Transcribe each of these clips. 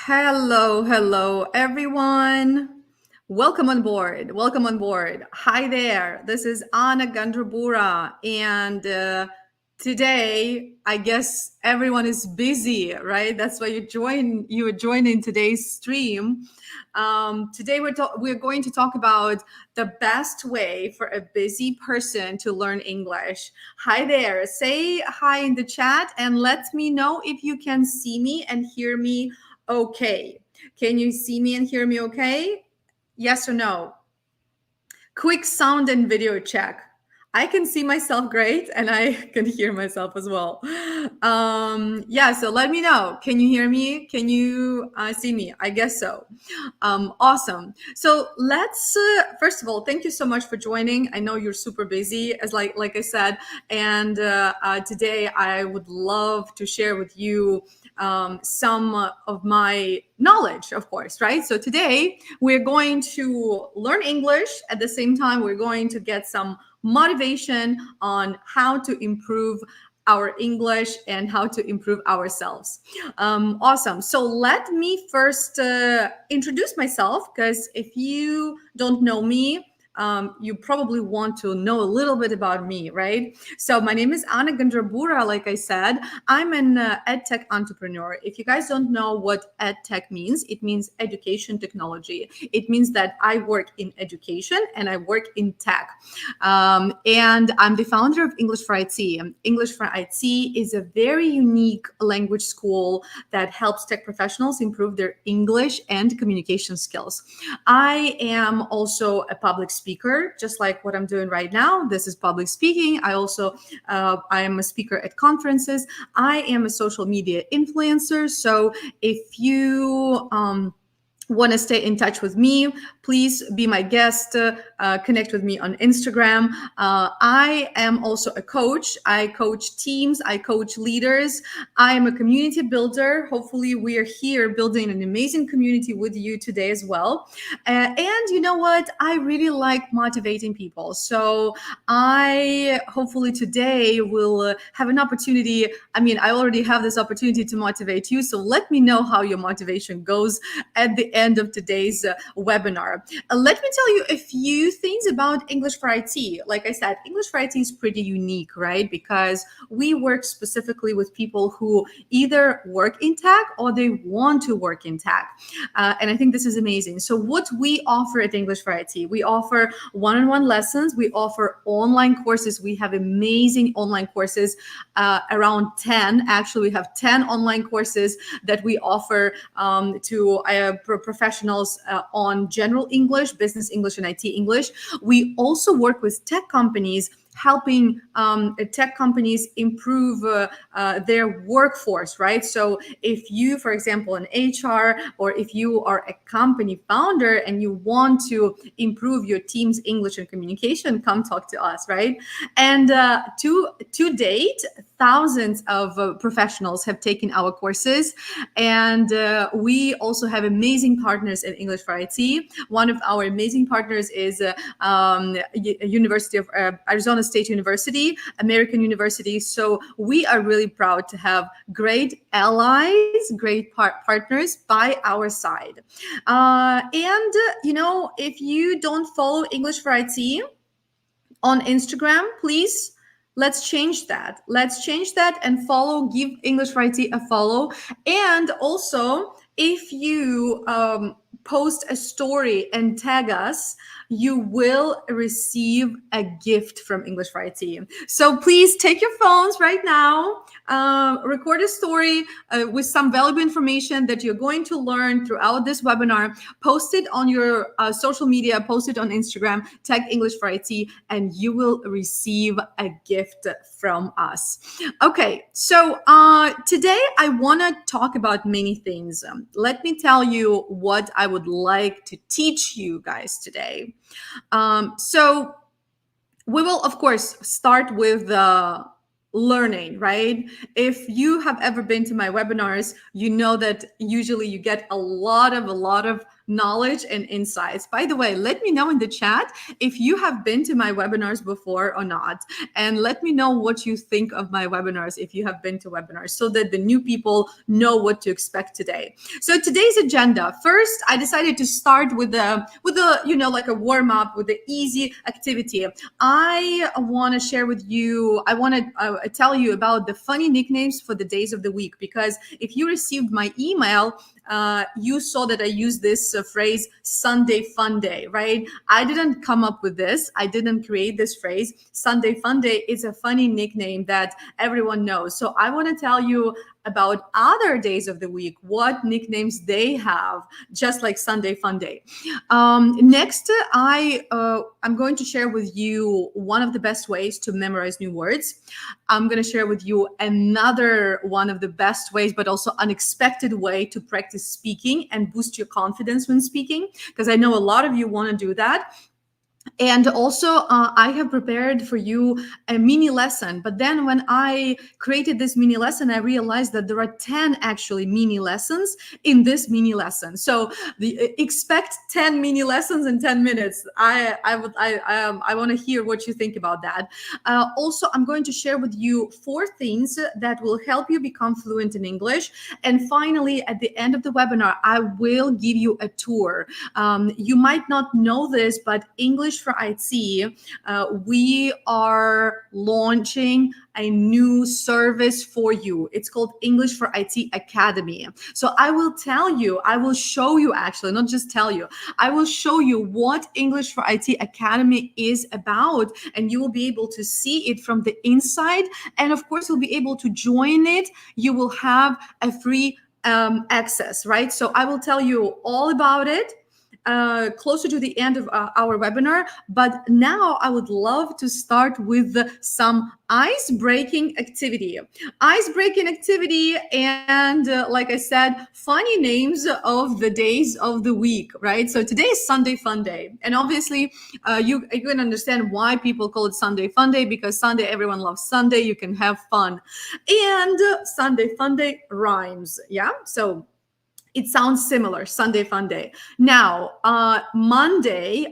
Hello, everyone. Welcome on board. Welcome on board. Hi there. This is Anna Gandrabura, and today, I guess everyone is busy, right? That's why you are joining today's stream. Today, we're going to talk about the best way for a busy person to learn English. Hi there. Say hi in the chat and let me know if you can see me and hear me okay. Can you see me and hear me okay? Yes or no? Quick sound and video check. I can see myself great and I can hear myself as well. Yeah, so let me know. Can you hear me? Can you see me? I guess so. Awesome. So let's first of all, thank you so much for joining. I know you're super busy, as like I said, and today I would love to share with you some of my knowledge, of course, right? So today we're going to learn English. At the same time, we're going to get some motivation on how to improve our English and how to improve ourselves. Awesome. So let me first introduce myself, because if you don't know me, you probably want to know a little bit about me, right? So my name is Anna Gandrabura. Like I said, I'm an edtech entrepreneur. If you guys don't know what edtech means, it means education technology. It means that I work in education and I work in tech. And I'm the founder of English for IT. English for IT is a very unique language school that helps tech professionals improve their English and communication skills. I am also a public speaker, just like what I'm doing right now. This is public speaking. I also I am a speaker at conferences. I am a social media influencer. So if you want to stay in touch with me, please be my guest. Connect with me on Instagram. I am also a coach. I coach teams. I coach leaders. I am a community builder. Hopefully, we are here building an amazing community with you today as well. And you know what? I really like motivating people. So I hopefully today will have an opportunity. I mean, I already have this opportunity to motivate you. So let me know how your motivation goes at the end of today's webinar. Let me tell you a few things about English for IT. Like I said, English for IT is pretty unique, right? Because we work specifically with people who either work in tech or they want to work in tech. And I think this is amazing. So what we offer at English for IT, we offer one-on-one lessons. We offer online courses. We have amazing online courses, around 10. Actually, we have 10 online courses that we offer to professionals on general English, business English, and IT English. We also work with tech companies, helping tech companies improve their workforce, right? So if you, for example, an HR, or if you are a company founder and you want to improve your team's English and communication, come talk to us, right? And to date, thousands of professionals have taken our courses, and we also have amazing partners at English for IT. One of our amazing partners is University of Arizona State University, American University. So we are really proud to have great allies, great partners by our side. And you know, if you don't follow English for IT on Instagram, please, let's change that. Let's change that and follow, give English for IT a follow. And also, if you post a story and tag us, you will receive a gift from English for IT. So please take your phones right now, record a story with some valuable information that you're going to learn throughout this webinar, post it on your social media, post it on Instagram, tag English for IT, and you will receive a gift from us. Okay, so today I want to talk about many things. Let me tell you what I would like to teach you guys today. So we will, of course, start with the learning, right? If you have ever been to my webinars, you know that usually you get a lot of knowledge and insights. By the way, let me know in the chat if you have been to my webinars before or not. And let me know what you think of my webinars if you have been to webinars, so that the new people know what to expect today. So today's agenda. First, I decided to start with a like a warm up with the easy activity. I want to share with you. I want to tell you about the funny nicknames for the days of the week, because if you received my email, you saw that I used this phrase Sunday Fun Day, right? I didn't come up with this. I didn't create this phrase. Sunday Fun Day is a funny nickname that everyone knows. So I want to tell you about other days of the week, what nicknames they have, just like Sunday Fun Day. Next, I'm going to share with you one of the best ways to memorize new words. I'm going to share with you another one of the best ways, but also unexpected way to practice speaking and boost your confidence when speaking, because I know a lot of you want to do that. And also, I have prepared for you a mini lesson. But then when I created this mini lesson, I realized that there are 10 actually mini lessons in this mini lesson. So expect 10 mini lessons in 10 minutes. I want to hear what you think about that. Also, I'm going to share with you 4 things that will help you become fluent in English. And finally, at the end of the webinar, I will give you a tour. You might not know this, but English for IT, we are launching a new service for you. It's called English for IT Academy. So I will show you actually, not just tell you, I will show you what English for IT Academy is about, and you will be able to see it from the inside. And of course, you'll be able to join it. You will have a free access, right? So I will tell you all about it closer to the end of our webinar. But now I would love to start with some ice-breaking activity. Ice-breaking activity and like I said, funny names of the days of the week, right? So today is Sunday Fun Day. And obviously you can understand why people call it Sunday Fun Day, because Sunday, everyone loves Sunday. You can have fun. And Sunday Fun Day rhymes, yeah? So it sounds similar, Sunday Fun Day. Now, Monday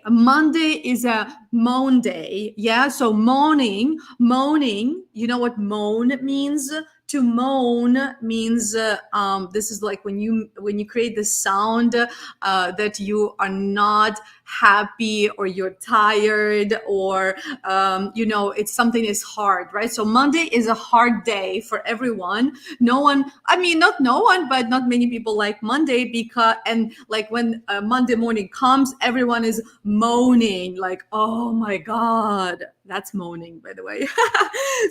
is a moan day. Yeah, so moaning, you know what moan means? To moan means this is like when you create the sound that you are not happy or you're tired or it's something is hard, right? So Monday is a hard day for everyone. Not no one, but not many people like Monday, because and like when Monday morning comes, everyone is moaning like, oh my God. That's moaning, by the way.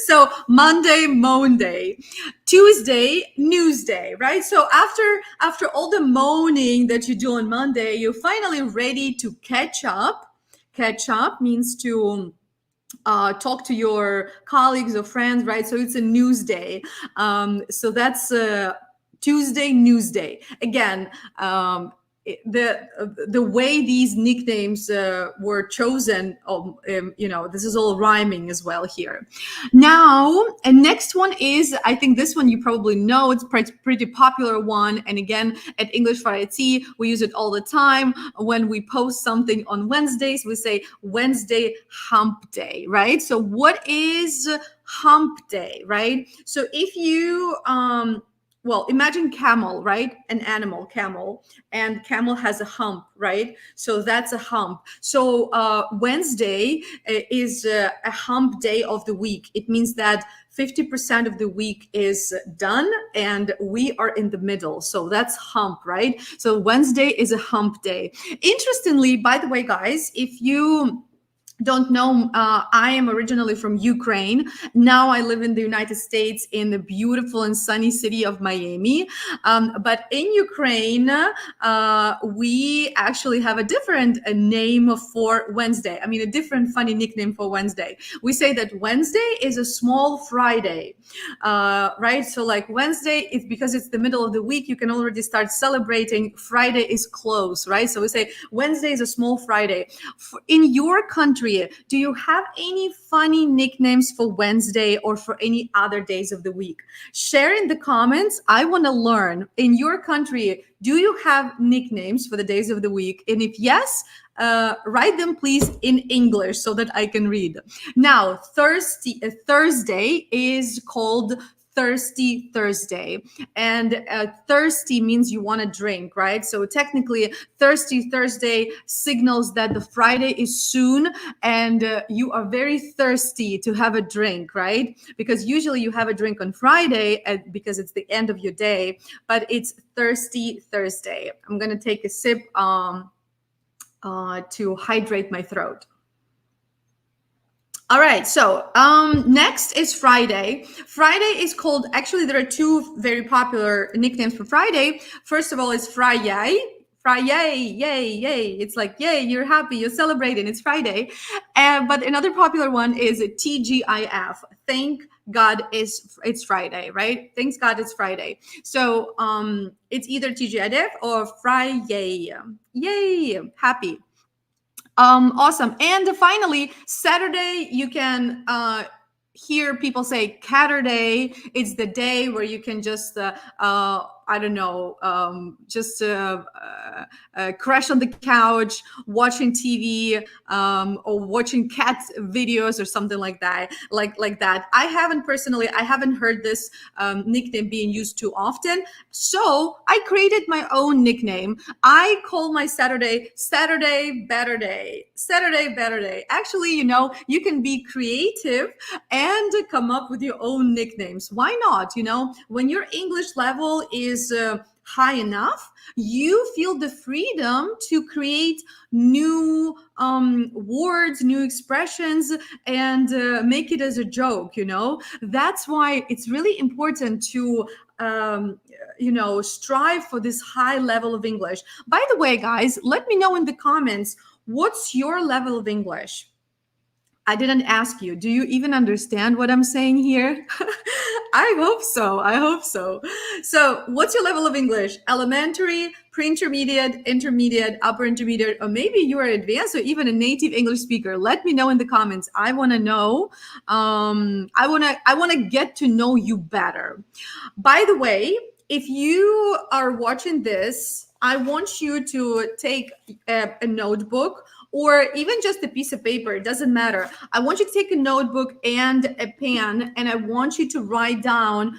So Monday, moan day. Tuesday, news day, right? So after all the moaning that you do on Monday, you're finally ready to catch up. Catch up means to talk to your colleagues or friends, right? So it's a news day. So that's Tuesday, news day. Again, the way these nicknames were chosen, this is all rhyming as well here. Now, and next one is, I think this one you probably know, it's pretty popular one. And again, at English for IT, we use it all the time. When we post something on Wednesdays, we say Wednesday hump day, right? So what is hump day, right? So if you, imagine camel, right? An animal, camel, and camel has a hump, right? So that's a hump. So Wednesday is a hump day of the week. It means that 50% of the week is done and we are in the middle. So that's hump, right? So Wednesday is a hump day. Interestingly, by the way, guys, if you don't know, I am originally from Ukraine. Now I live in the United States in the beautiful and sunny city of Miami. But in Ukraine, we actually have a different name for Wednesday. I mean, a different funny nickname for Wednesday. We say that Wednesday is a small Friday, right? So like Wednesday, it's because it's the middle of the week, you can already start celebrating. Friday is close, right? So we say Wednesday is a small Friday. In your country, country, do you have any funny nicknames for Wednesday or for any other days of the week? Share in the comments. I want to learn. In your country, do you have nicknames for the days of the week? And if yes, write them please in English so that I can read. Now, Thursday is called Thirsty Thursday. And thirsty means you want to drink, right? So technically, Thirsty Thursday signals that the Friday is soon and you are very thirsty to have a drink, right? Because usually you have a drink on Friday because it's the end of your day, but it's Thirsty Thursday. I'm going to take a sip to hydrate my throat. All right, so next is Friday. Friday is called, actually there are two very popular nicknames for Friday. First of all is Friday. Friday, yay, yay. It's like, yay, you're happy, you're celebrating, it's Friday. But another popular one is TGIF. Thank God it's Friday, right? Thanks God it's Friday. So it's either TGIF or Friday. Yay, happy. Awesome. And finally, Saturday, you can hear people say Catterday. It's the day where you can just, I don't know, crash on the couch, watching TV, or watching cat videos or something like that. Like that. I haven't heard this nickname being used too often. So I created my own nickname. I call my Saturday Better Day. Saturday Better Day. Actually, you can be creative and come up with your own nicknames. Why not? When your English level is high enough, you feel the freedom to create new words, new expressions, and make it as a joke. That's why it's really important to strive for this high level of English. By the way, guys, let me know in the comments, what's your level of English? I didn't ask you. Do you even understand what I'm saying here? I hope so. So what's your level of English? Elementary, pre-intermediate, intermediate, upper intermediate, or maybe you are advanced or even a native English speaker? Let me know in the comments. I want to know. I want to get to know you better. By the way, if you are watching this, I want you to take a notebook or even just a piece of paper. It doesn't matter. I want you to take a notebook and a pen, and I want you to write down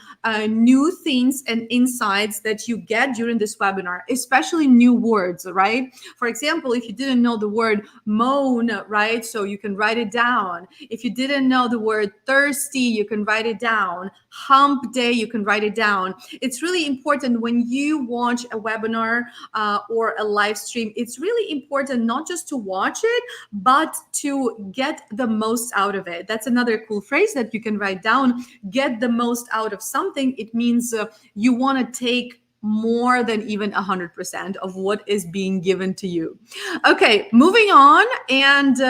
new things and insights that you get during this webinar, especially new words, right? For example, if you didn't know the word moan, right? So you can write it down. If you didn't know the word thirsty, you can write it down. Hump day, you can write it down. It's really important when you watch a webinar or a live stream. It's really important not just to watch it, but to get the most out of it. That's another cool phrase that you can write down. Get the most out of something. It means you want to take more than even 100% of what is being given to you. Okay, moving on. And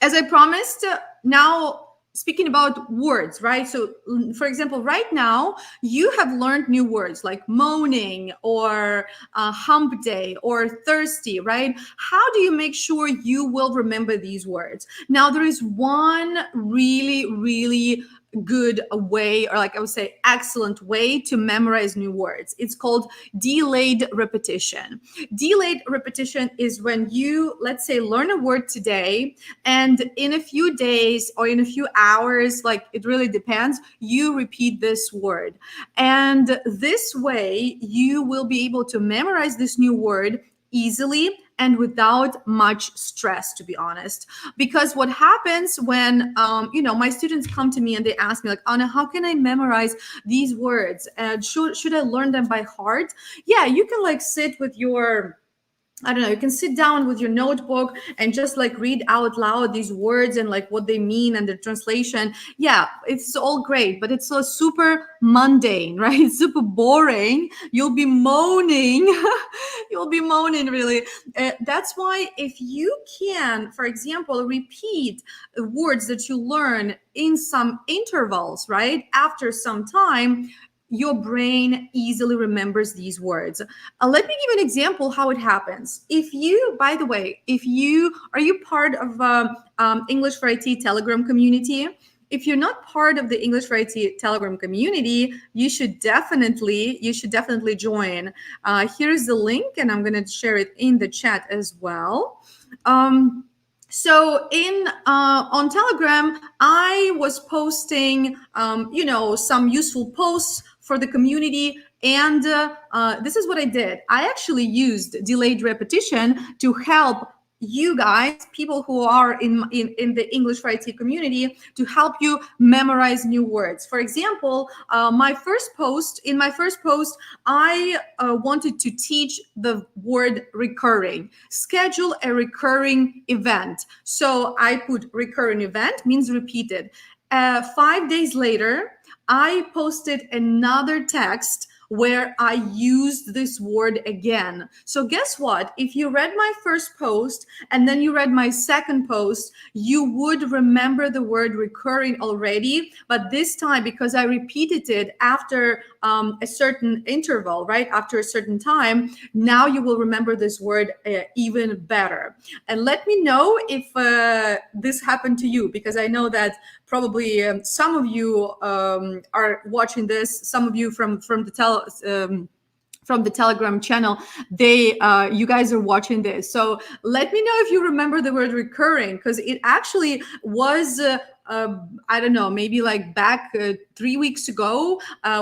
as I promised, now speaking about words, right? So for example, right now you have learned new words like moaning or hump day or thirsty, right? How do you make sure you will remember these words? Now, there is one really, really good way, or like I would say excellent way to memorize new words. It's called delayed repetition. Delayed repetition is when you, let's say, learn a word today, and in a few days or in a few hours, like it really depends, you repeat this word. And this way you will be able to memorize this new word easily and without much stress, to be honest. Because what happens when, my students come to me and they ask me like, Anna, how can I memorize these words? And should I learn them by heart? Yeah, you can like sit with your, I don't know, you can sit down with your notebook and just like read out loud these words and like what they mean and the translation. Yeah, it's all great, but it's so super mundane, right? It's super boring. You'll be moaning. You'll be moaning, really. That's why if you can, for example, repeat words that you learn in some intervals, right? After some time, your brain easily remembers these words. Let me give an example how it happens. If you, by the way, if you are you part of English for IT Telegram community? If you're not part of the English for IT Telegram community, you should definitely join. Here's the link, and I'm going to share it in the chat as well. So in on Telegram, I was posting, some useful posts for the community. And this is what I did. I actually used delayed repetition to help you guys, people who are in the English for IT community, to help you memorize new words. For example, my first post, I wanted to teach the word recurring. Schedule a recurring event. So I put recurring event means repeated. 5 days later, I posted another text where I used this word again. So guess what? If you read my first post and then you read my second post, you would remember the word recurring already. But this time, because I repeated it after a certain interval, right? After a certain time, now you will remember this word even better. And let me know if this happened to you, because I know that probably some of you are watching this. Some of you from the Telegram channel, you guys are watching this. So let me know if you remember the word recurring, because it actually was I don't know, maybe like back 3 weeks ago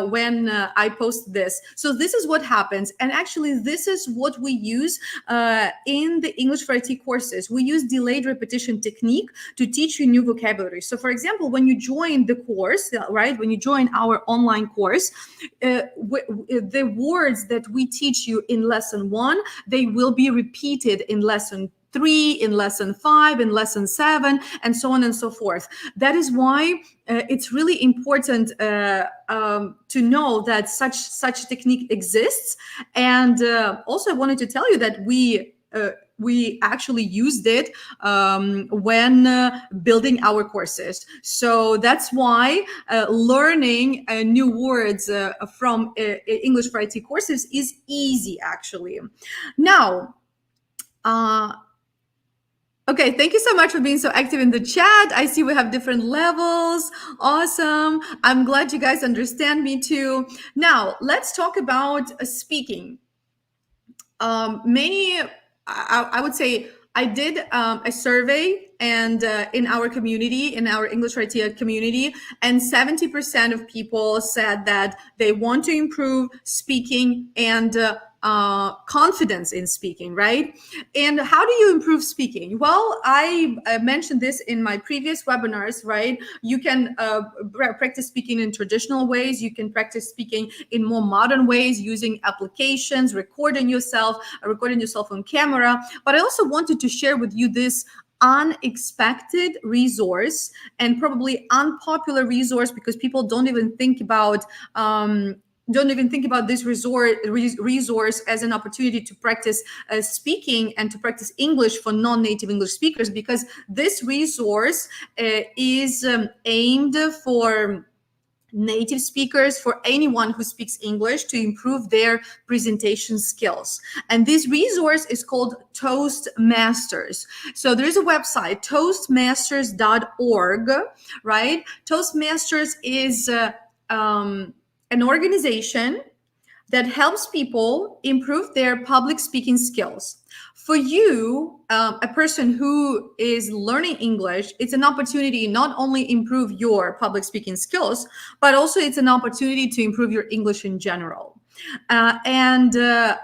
when I posted this. So this is what happens. And actually, this is what we use in the English for IT courses. We use delayed repetition technique to teach you new vocabulary. So for example, when you join the course, right, when you join our online course, the words that we teach you in lesson 1, they will be repeated in lesson 3, in lesson 5, in lesson 7, and so on and so forth. That is why it's really important to know that such technique exists. And also, I wanted to tell you that we actually used it when building our courses. So that's why learning new words from English for IT courses is easy, actually. Now, okay, thank you so much for being so active in the chat. I see we have different levels. Awesome. I'm glad you guys understand me too. Now, let's talk about speaking. I would say I did a survey and in our community, in our English IT community, and 70% of people said that they want to improve speaking and confidence in speaking, right? And how do you improve speaking? Well, I mentioned this in my previous webinars, right? You can practice speaking in traditional ways. You can practice speaking in more modern ways using applications, recording yourself on camera. But I also wanted to share with you this unexpected resource, and probably unpopular resource, because people don't even think about this resource as an opportunity to practice speaking and to practice English for non-native English speakers, because this resource is aimed for native speakers, for anyone who speaks English, to improve their presentation skills. And this resource is called Toastmasters. So there is a website, toastmasters.org, right? Toastmasters is an organization that helps people improve their public speaking skills. For you, a person who is learning English, it's an opportunity not only improve your public speaking skills, but also it's an opportunity to improve your English in general. The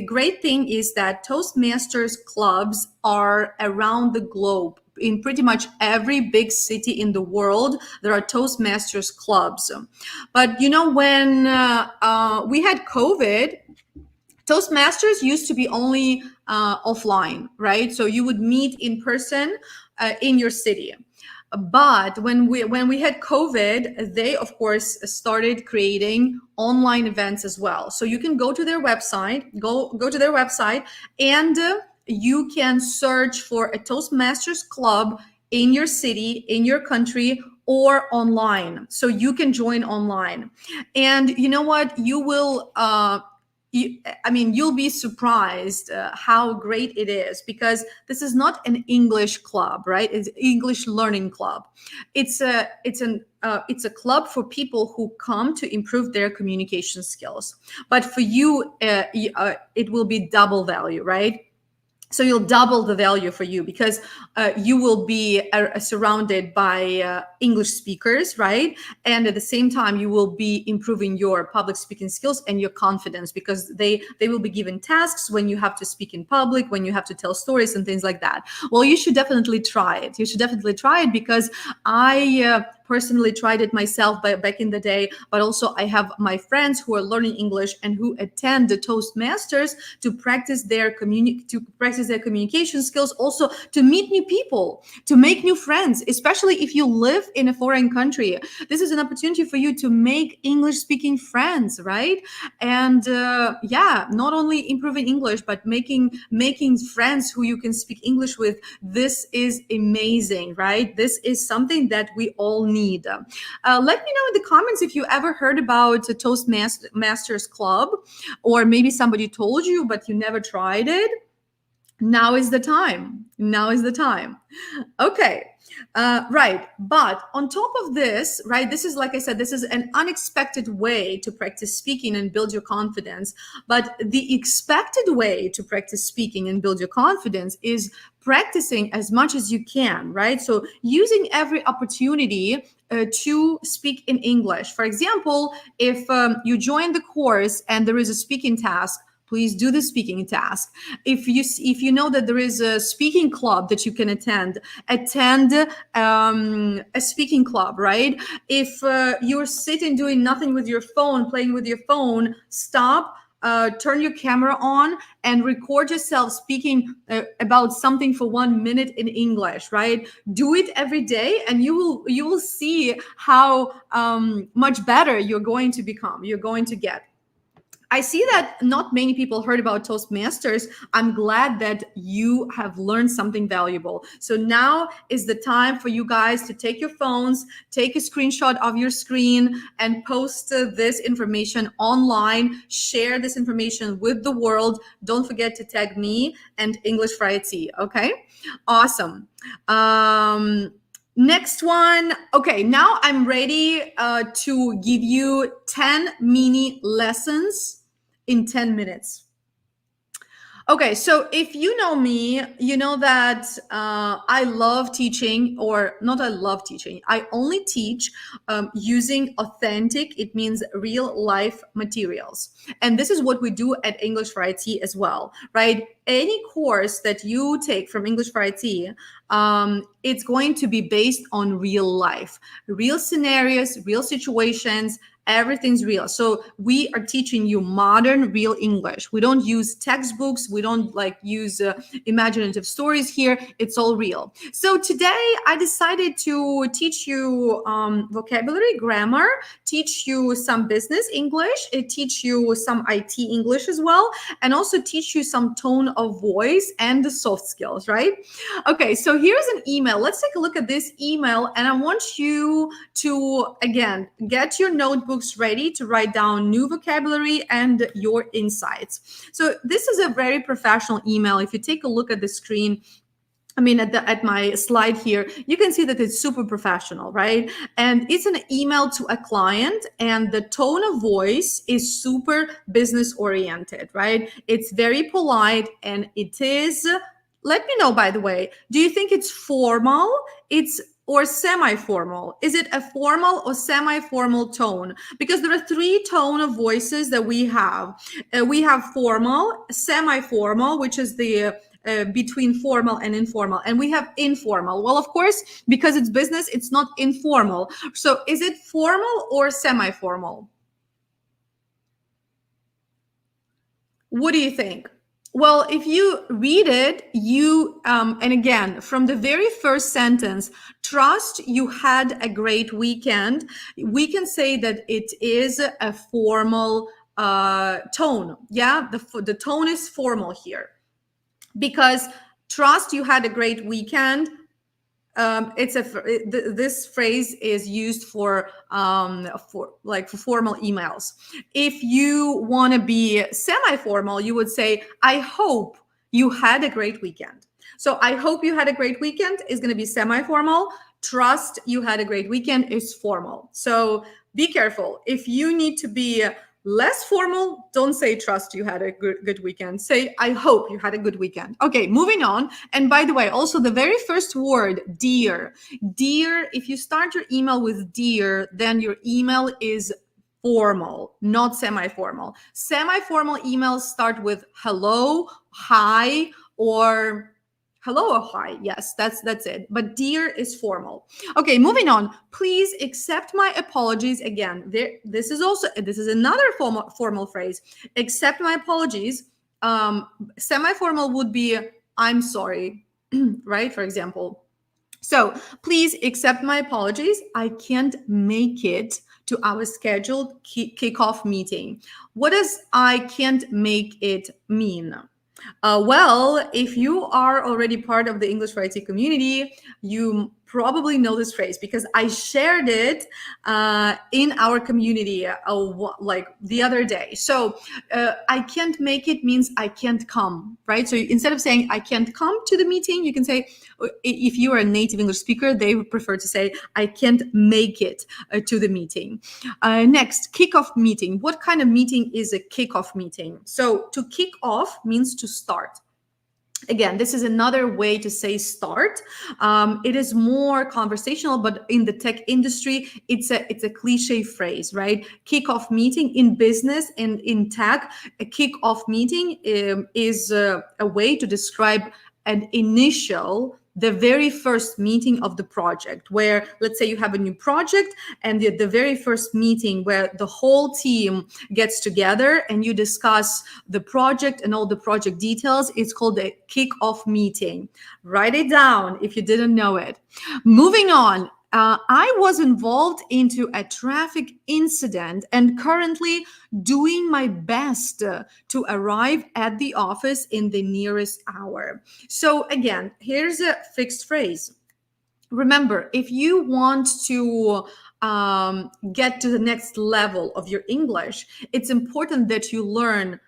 great thing is that Toastmasters clubs are around the globe. In pretty much every big city in the world, there are Toastmasters clubs. But when we had COVID, Toastmasters used to be only offline, right? So you would meet in person in your city. But when we had COVID, they of course started creating online events as well. So you can go to their website, and you can search for a Toastmasters club in your city, in your country, or online. So you can join online. And you know what? You will I mean, you'll be surprised how great it is, because this is not an English club, right? It's English learning club. It's a club for people who come to improve their communication skills. But for you, it will be double value, right? So you'll double the value for you, because you will be surrounded by English speakers, right? And at the same time, you will be improving your public speaking skills and your confidence, because they will be given tasks when you have to speak in public, when you have to tell stories and things like that. Well, you should definitely try it. You should definitely try it, because I personally tried it myself back in the day, but also I have my friends who are learning English and who attend the Toastmasters to practice their communication skills, also to meet new people, to make new friends, especially if you live in a foreign country. This is an opportunity for you to make English speaking friends, right? And yeah, not only improving English, but making friends who you can speak English with. This is amazing, right? This is something that we all need. Let me know in the comments if you ever heard about a Toastmasters Club, or maybe somebody told you, but you never tried it. Now is the time. Now is the time. Okay. Right. But on top of this, right, this is, like I said, this is an unexpected way to practice speaking and build your confidence. But the expected way to practice speaking and build your confidence is practicing as much as you can, right? So using every opportunity to speak in English. For example, if you join the course and there is a speaking task, please do the speaking task. If you know that there is a speaking club that you can attend a speaking club, right? If you're sitting doing nothing with your phone, playing with your phone, stop. Turn your camera on and record yourself speaking about something for 1 minute in English, right? Do it every day, and you will see how much better you're going to become. You're going to get. I see that not many people heard about Toastmasters. I'm glad that you have learned something valuable. So now is the time for you guys to take your phones, take a screenshot of your screen, and post this information online. Share this information with the world. Don't forget to tag me and English for IT. Okay, awesome. Next one. Okay, now I'm ready to give you 10 mini lessons in 10 minutes. Okay, so if you know me, you know that I love teaching, or not I love teaching, I only teach using authentic, it means real life materials. And this is what we do at English for IT as well, right? Any course that you take from English for IT, it's going to be based on real life, real scenarios, real situations. Everything's real. So we are teaching you modern, real English. We don't use textbooks. We don't use imaginative stories here. It's all real. So today I decided to teach you vocabulary, grammar, teach you some business English, teach you some IT English as well, and also teach you some tone of voice and the soft skills, right? Okay, so here's an email. Let's take a look at this email, and I want you to, again, get your notebooks ready to write down new vocabulary and your insights. So this is a very professional email. If you take a look at the screen, I mean, at my slide here, you can see that it's super professional, right? And it's an email to a client, and the tone of voice is super business oriented, right? It's very polite, and it is. Let me know, by the way, do you think it's formal? Or semi-formal? Is it a formal or semi-formal tone? Because there are three tone of voices that we have. We have formal, semi-formal, which is the between formal and informal, and we have informal. Well, of course, because it's business, it's not informal. So is it formal or semi-formal? What do you think? Well, if you read it, and again, from the very first sentence, trust you had a great weekend, we can say that it is a formal tone. Yeah, the tone is formal here, because trust you had a great weekend. This phrase is used for formal emails. If you want to be semi-formal, you would say, I hope you had a great weekend. So I hope you had a great weekend is going to be semi-formal. Trust you had a great weekend is formal. So be careful. If you need to be less formal, don't say trust you had a good weekend. Say, I hope you had a good weekend. Okay, moving on. And by the way, also the very first word, dear. Dear, if you start your email with dear, then your email is formal, not semi-formal. Semi-formal emails start with hello, hi, or hello or hi. Yes, that's it. But dear is formal. Okay, moving on. Please accept my apologies. Again, this is another formal phrase. Accept my apologies. Semi-formal would be I'm sorry, right? For example. So please accept my apologies. I can't make it to our scheduled kickoff meeting. What does I can't make it mean? Well, if you are already part of the English for IT community, you probably know this phrase because I shared it in our community like the other day. So I can't make it means I can't come, right? So instead of saying I can't come to the meeting, you can say, if you are a native English speaker, they would prefer to say I can't make it to the meeting. Next, kickoff meeting. What kind of meeting is a kickoff meeting? So to kick off means to start. Again, this is another way to say start. It is more conversational, but in the tech industry, it's a cliche phrase, right? Kickoff meeting in business and in tech, a kickoff meeting is a way to describe an initial, the very first meeting of the project, where let's say you have a new project and the very first meeting where the whole team gets together and you discuss the project and all the project details. It's called a kickoff meeting. Write it down if you didn't know it. Moving on. I was involved into a traffic incident and currently doing my best to arrive at the office in the nearest hour. So again, here's a fixed phrase. Remember, if you want to get to the next level of your English, it's important that you learn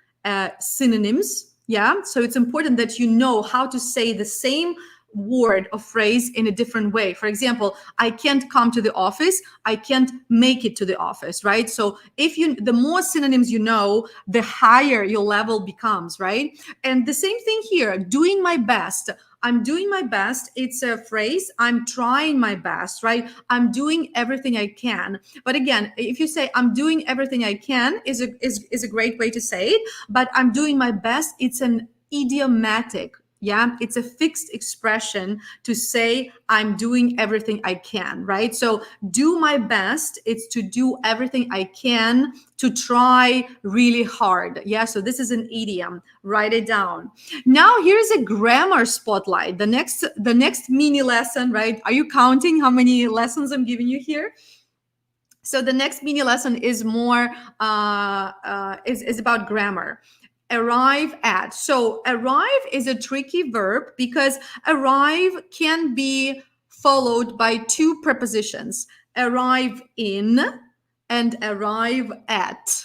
synonyms. Yeah, so it's important that you know how to say the same word or phrase in a different way. For example, I can't come to the office, I can't make it to the office, right? So the more synonyms you know, the higher your level becomes, right? And the same thing here, doing my best. I'm doing my best. It's a phrase. I'm trying my best, right? I'm doing everything I can. But again, if you say I'm doing everything I can is a great way to say it. But I'm doing my best. It's an idiomatic. Yeah, it's a fixed expression to say I'm doing everything I can, right? So do my best. It's to do everything I can, to try really hard. Yeah, so this is an idiom. Write it down. Now here's a grammar spotlight. The next mini lesson, right? Are you counting how many lessons I'm giving you here? So the next mini lesson is more is about grammar. Arrive at. So arrive is a tricky verb because arrive can be followed by two prepositions, arrive in and arrive at.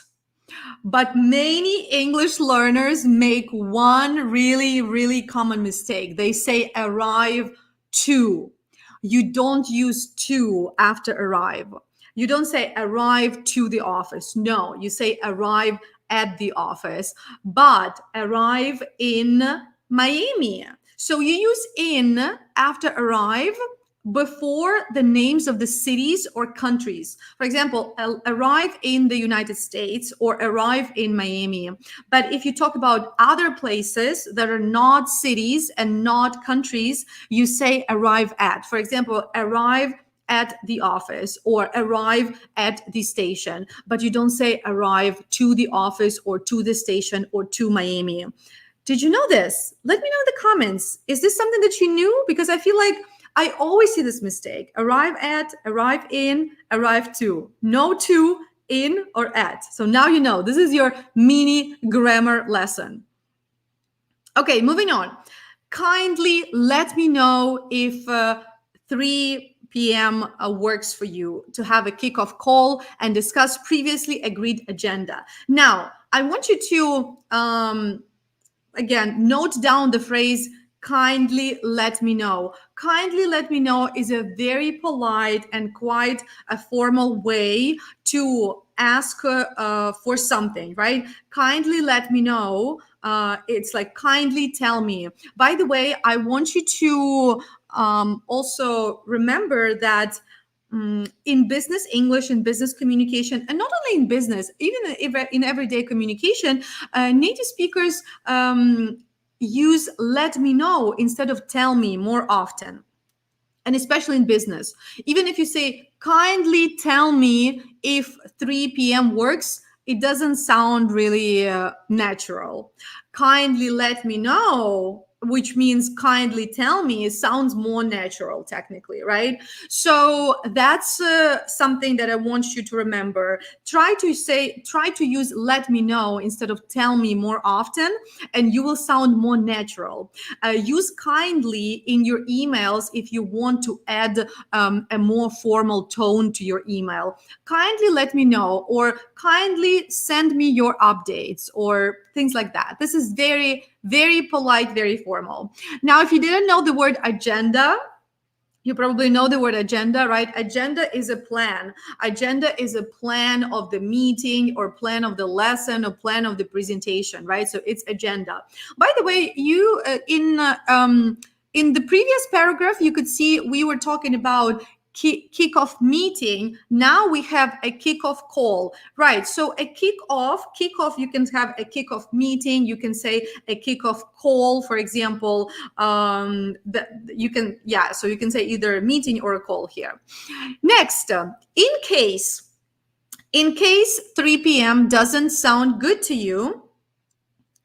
But many English learners make one really, really common mistake. They say arrive to. You don't use to after arrive. You don't say arrive to the office. No, you say arrive at the office, but arrive in Miami. So you use in after arrive before the names of the cities or countries. For example, arrive in the United States or arrive in Miami. But if you talk about other places that are not cities and not countries, you say arrive at. For example, arrive at the office or arrive at the station, but you don't say arrive to the office or to the station or to Miami. Did you know this? Let me know in the comments. Is this something that you knew? Because I feel like I always see this mistake. Arrive at, arrive in, arrive to. No to, in, or at. So now you know. This is your mini grammar lesson. Okay, moving on. Kindly let me know if 3 p.m. Works for you to have a kickoff call and discuss previously agreed agenda. Now, I want you to again, note down the phrase, kindly let me know. Kindly let me know is a very polite and quite a formal way to ask for something, right? Kindly let me know. It's like, kindly tell me. By the way, I want you to also remember that in business English and business communication, and not only in business, even in everyday communication, native speakers use let me know instead of tell me more often. And especially in business, even if you say, kindly tell me if 3 p.m. works, it doesn't sound really natural. Kindly let me know, which means kindly tell me, it sounds more natural technically, right? So that's something that I want you to remember. Try to use let me know instead of tell me more often, and you will sound more natural. Use kindly in your emails if you want to add a more formal tone to your email. Kindly let me know, or kindly send me your updates, or things like that. This is very, very polite, very formal. Now, if you didn't know the word agenda, you probably know the word agenda, right? Agenda is a plan. Agenda is a plan of the meeting, or plan of the lesson, or plan of the presentation, right? So it's agenda. By the way, you in the previous paragraph, you could see we were talking about kickoff meeting. Now we have a kickoff call, right? So a kickoff, you can have a kickoff meeting. You can say a kickoff call, for example. That you can, yeah. So you can say either a meeting or a call here. Next, in case 3 p.m. doesn't sound good to you,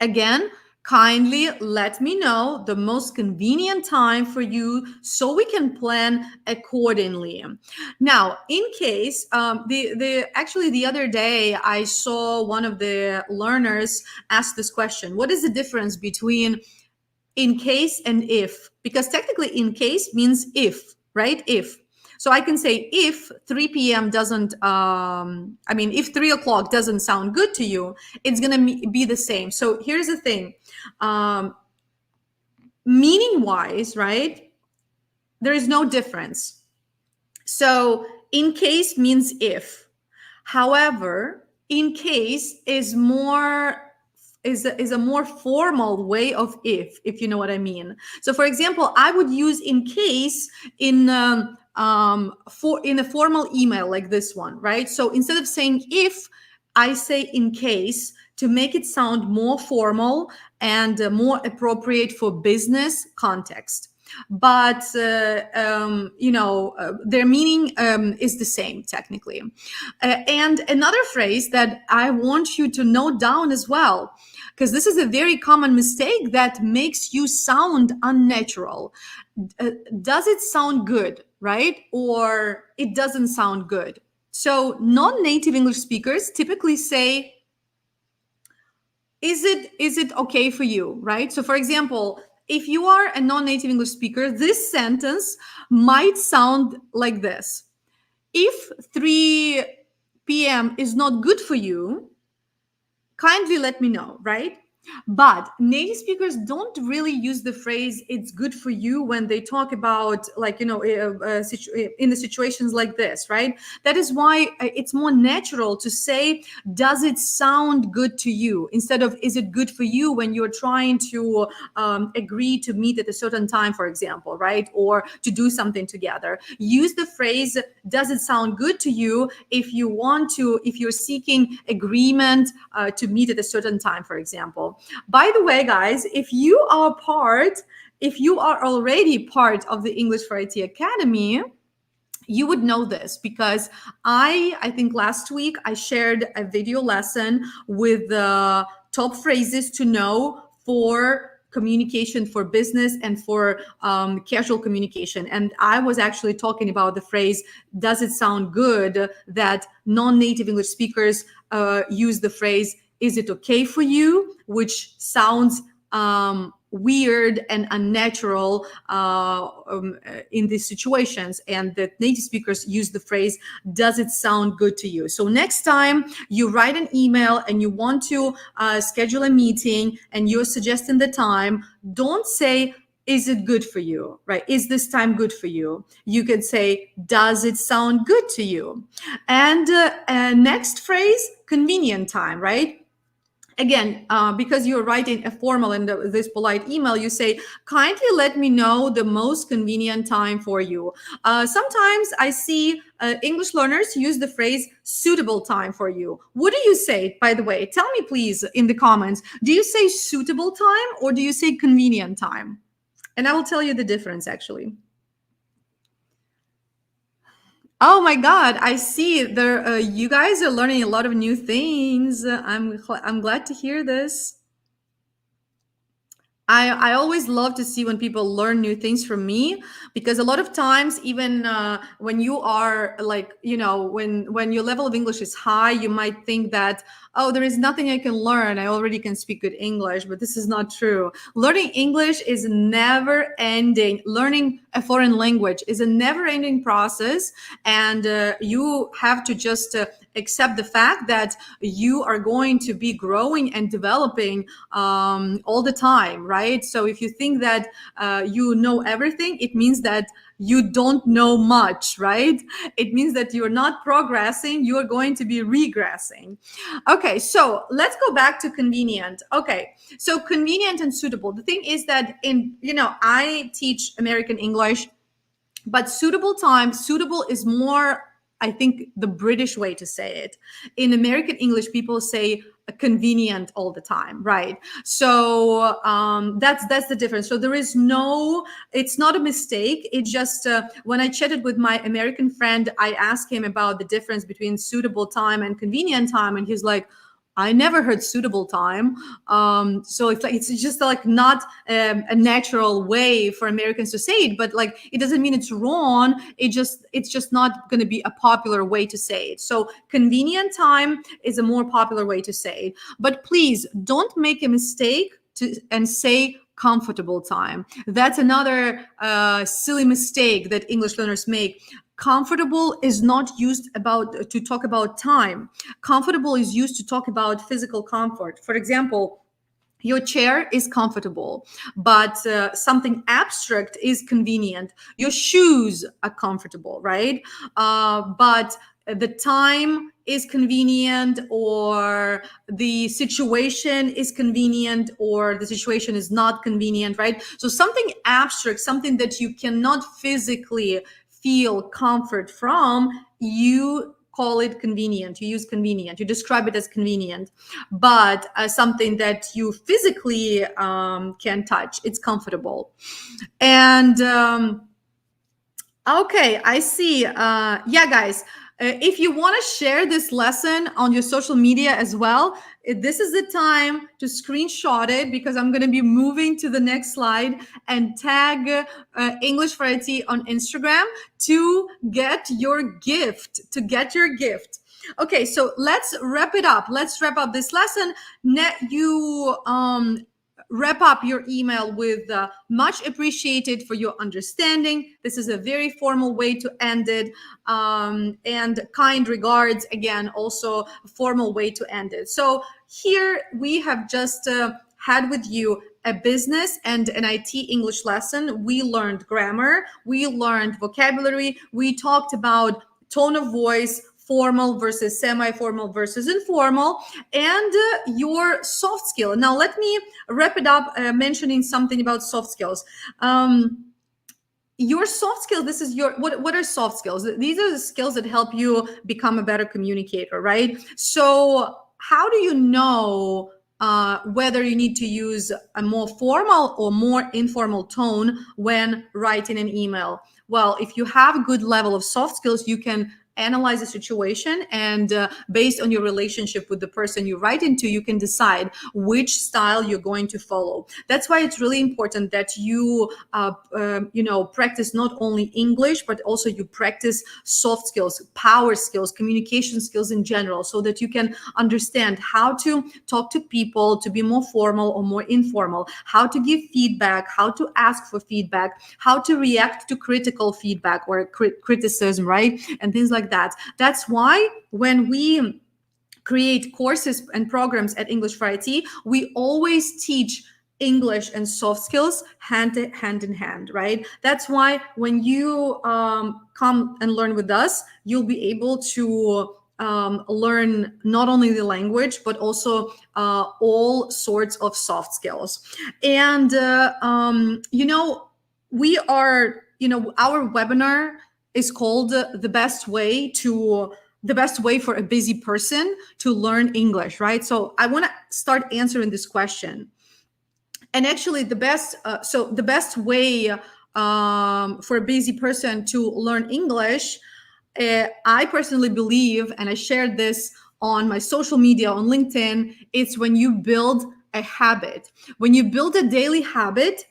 again, kindly let me know the most convenient time for you so we can plan accordingly. Now, in case the other day I saw one of the learners ask this question: what is the difference between in case and if? Because technically in case means if, right? If. So I can say if 3 p.m. doesn't, if 3 o'clock doesn't sound good to you, it's going to be the same. So here's the thing. Meaning wise, right? There is no difference. So in case means if. However, in case is a more formal way of if you know what I mean. So for example, I would use in case in in a formal email like this one, right? So instead of saying if, I say in case to make it sound more formal and more appropriate for business context. But their meaning is the same technically. And another phrase that I want you to note down as well, because this is a very common mistake that makes you sound unnatural. Does it sound good, right? Or it doesn't sound good. So non-native English speakers typically say, is it okay for you, right? So for example, if you are a non-native English speaker, this sentence might sound like this: if 3 p.m. is not good for you, kindly let me know, right? But native speakers don't really use the phrase "it's good for you" when they talk about, like, in the situations like this, right? That is why it's more natural to say, does it sound good to you, instead of is it good for you, when you're trying to agree to meet at a certain time, for example, right? Or to do something together. Use the phrase, does it sound good to you, if you're seeking agreement to meet at a certain time, for example. By the way, guys, if you are already part of the English for IT Academy, you would know this, because I think last week I shared a video lesson with the top phrases to know for communication for business and for casual communication. And I was actually talking about the phrase, does it sound good, that non-native English speakers use the phrase, is it okay for you, which sounds weird and unnatural in these situations, and that native speakers use the phrase, does it sound good to you? So next time you write an email and you want to schedule a meeting and you're suggesting the time, don't say, is it good for you, right? Is this time good for you? You could say, does it sound good to you? And next phrase, convenient time, right? Again, because you're writing a formal and this polite email, you say, kindly let me know the most convenient time for you. Sometimes I see English learners use the phrase suitable time for you. What do you say, by the way? Tell me, please, in the comments. Do you say suitable time or do you say convenient time? And I will tell you the difference, actually. Oh my God, I see there. You guys are learning a lot of new things. I'm glad to hear this. I always love to see when people learn new things from me, because a lot of times, even when you are like, when your level of English is high, you might think that, oh, there is nothing I can learn. I already can speak good English, but this is not true. Learning English is never ending. Learning a foreign language is a never ending process. And you have to just accept the fact that you are going to be growing and developing all the time, right? So if you think that you know everything, it means that you don't know much, right? It means that you're not progressing, you're going to be regressing. Okay, so let's go back to convenient. Okay, so convenient and suitable. The thing is that I teach American English, but suitable is more, I think, the British way to say it. In American English, people say convenient all the time, right? So that's the difference. So it's not a mistake. It's just when I chatted with my American friend, I asked him about the difference between suitable time and convenient time, and he's like, I never heard suitable time. So it's just like not a natural way for Americans to say it, but like it doesn't mean it's wrong. It's just not going to be a popular way to say it. So convenient time is a more popular way to say it. But please don't make a mistake and say comfortable time. That's another silly mistake that English learners make. Comfortable is not used to talk about time. Comfortable is used to talk about physical comfort. For example, your chair is comfortable, but something abstract is convenient. Your shoes are comfortable, right? But the time is convenient, or the situation is convenient, or the situation is not convenient, right? So something abstract, something that you cannot physically feel comfort from, you call it convenient. You use convenient. You describe it as convenient. But something that you physically can touch, it's comfortable. And okay, I see. Yeah, guys. If you want to share this lesson on your social media as well, this is the time to screenshot it, because I'm going to be moving to the next slide, and tag English for IT on Instagram to get your gift. Okay, so let's wrap it up. Let's wrap up this lesson. You wrap up your email with much appreciated for your understanding. This is a very formal way to end it. And kind regards, again, also a formal way to end it. So here we have just had with you a business and an IT English lesson. We learned grammar, we learned vocabulary, we talked about tone of voice, formal versus semi-formal versus informal, and your soft skill. Now, let me wrap it up mentioning something about soft skills. Your soft skills, this is what are soft skills? These are the skills that help you become a better communicator, right? So how do you know whether you need to use a more formal or more informal tone when writing an email? Well, if you have a good level of soft skills, you can analyze the situation, and based on your relationship with the person you write into, you can decide which style you're going to follow. That's why it's really important that you practice not only English, but also you practice soft skills, power skills, communication skills in general, so that you can understand how to talk to people, to be more formal or more informal, how to give feedback, how to ask for feedback, how to react to critical feedback or criticism, right? And things like that. That's why when we create courses and programs at English for IT, we always teach English and soft skills hand in hand, right? That's why when you come and learn with us, you'll be able to learn not only the language, but also all sorts of soft skills. And, we are, our webinar is called the best way for a busy person to learn English, right? So I want to start answering this question. And actually, the best way for a busy person to learn English, I personally believe, and I shared this on my social media, on LinkedIn, it's when you build a habit. When you build a daily habit,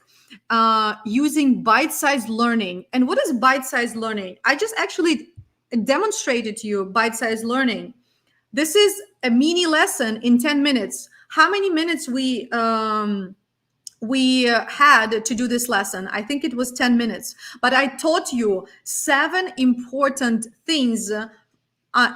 using bite-sized learning. And what is bite-sized learning? I just actually demonstrated to you bite-sized learning. This is a mini lesson in 10 minutes. How many minutes we had to do this lesson? I think it was 10 minutes, but I taught you 7 important things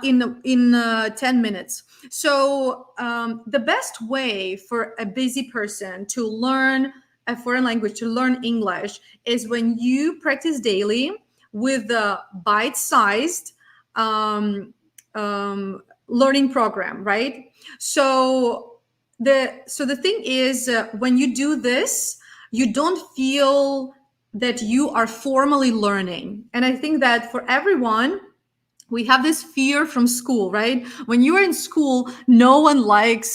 in 10 minutes. So the best way for a busy person to learn a foreign language, to learn English, is when you practice daily with a bite-sized learning program, right? So the thing is, when you do this, you don't feel that you are formally learning. And I think that for everyone, we have this fear from school, right? When you are in school, no one likes